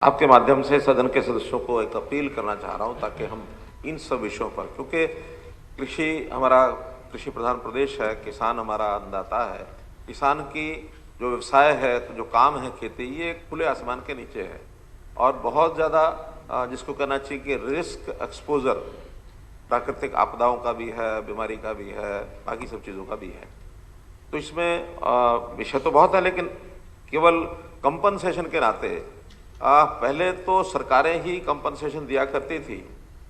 आपके माध्यम से सदन के सदस्यों को एक अपील करना चाह रहा हूं ताकि हम इन सब विषयों पर, क्योंकि हमारा कृषि प्रधान प्रदेश है, किसान हमारा अन्नदाता है, किसान की जो व्यवसाय है, तो जो काम है खेती, ये खुले आसमान के नीचे है और बहुत ज़्यादा जिसको कहना चाहिए कि रिस्क एक्सपोजर प्राकृतिक आपदाओं का भी है, बीमारी का भी है, बाकी सब चीज़ों का भी है। तो इसमें विषय तो बहुत है, लेकिन केवल कंपनसेशन के नाते पहले तो सरकारें ही कंपनसेशन दिया करती थी,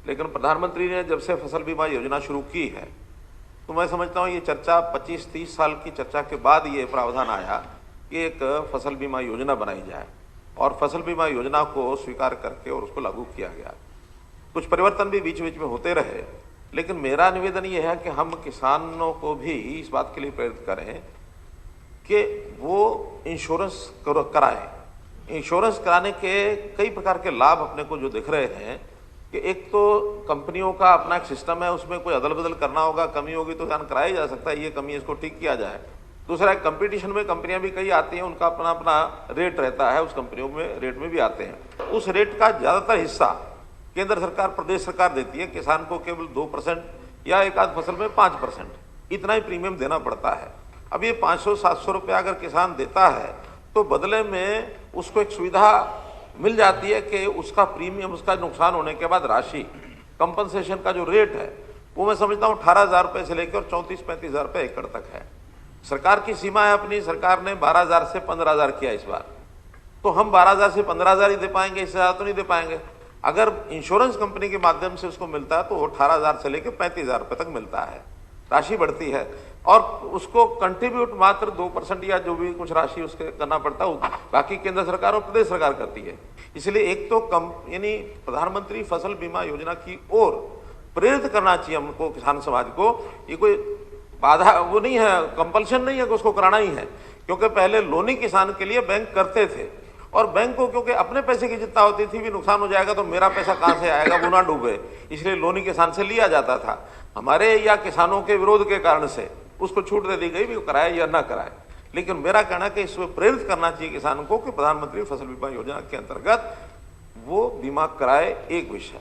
लेकिन प्रधानमंत्री ने जब से फसल बीमा योजना शुरू की है, तो मैं समझता हूँ ये चर्चा 25-30 साल की चर्चा के बाद ये प्रावधान आया कि एक फसल बीमा योजना बनाई जाए और फसल बीमा योजना को स्वीकार करके और उसको लागू किया गया। कुछ परिवर्तन भी बीच बीच में होते रहे, लेकिन मेरा निवेदन ये है कि हम किसानों को भी इस बात के लिए प्रेरित करें कि वो इंश्योरेंस कराएं। इंश्योरेंस कराने के कई प्रकार के लाभ अपने को जो दिख रहे हैं कि एक तो कंपनियों का अपना एक सिस्टम है, उसमें कोई अदल बदल करना होगा, कमी होगी तो ध्यान कराया जा सकता है, ये कमी इसको ठीक किया जाए। दूसरा, कंपटीशन में कंपनियां भी कई आती हैं, उनका अपना अपना रेट रहता है, उस कंपनियों में रेट में भी आते हैं। उस रेट का ज़्यादातर हिस्सा केंद्र सरकार, प्रदेश सरकार देती है, किसान को केवल 2% या एक आध फसल में 5% इतना ही प्रीमियम देना पड़ता है। अब ये 500-700 रुपये अगर किसान देता है तो बदले में उसको एक सुविधा मिल जाती है कि उसका प्रीमियम, उसका नुकसान होने के बाद राशि, कंपनसेशन का जो रेट है वो मैं समझता हूँ 18,000 रुपये से लेकर 34-35,000 रुपये एकड़ तक है। सरकार की सीमा है अपनी, सरकार ने 12,000 से 15,000 किया इस बार, तो हम 12,000 से 15,000 ही दे पाएंगे, इससे ज़्यादा तो नहीं दे पाएंगे। अगर इंश्योरेंस कंपनी के माध्यम से उसको मिलता है तो 18,000 से लेकर 35,000 रुपये तक मिलता है, राशि बढ़ती है और उसको कंट्रीब्यूट मात्र 2% या जो भी कुछ राशि उसके करना पड़ता है, बाकी केंद्र सरकार और प्रदेश सरकार करती है। इसलिए एक तो यानी प्रधानमंत्री फसल बीमा योजना की ओर प्रेरित करना चाहिए हमको, किसान समाज को। ये कोई बाधा वो नहीं है, कंपल्शन नहीं है कि उसको कराना ही है, क्योंकि पहले लोनी किसान के लिए बैंक करते थे और बैंक को क्योंकि अपने पैसे की चिंता होती थी, भी नुकसान हो जाएगा तो मेरा पैसा कहाँ से आएगा, वो ना डूबे, इसलिए लोनी किसान से लिया जाता था। हमारे या किसानों के विरोध के कारण से उसको छूट दे दी गई भी, वो कराए या ना कराए। लेकिन मेरा कहना है कि इसमें प्रेरित करना चाहिए किसानों को कि प्रधानमंत्री फसल बीमा योजना के अंतर्गत वो बीमा कराए, एक विषय।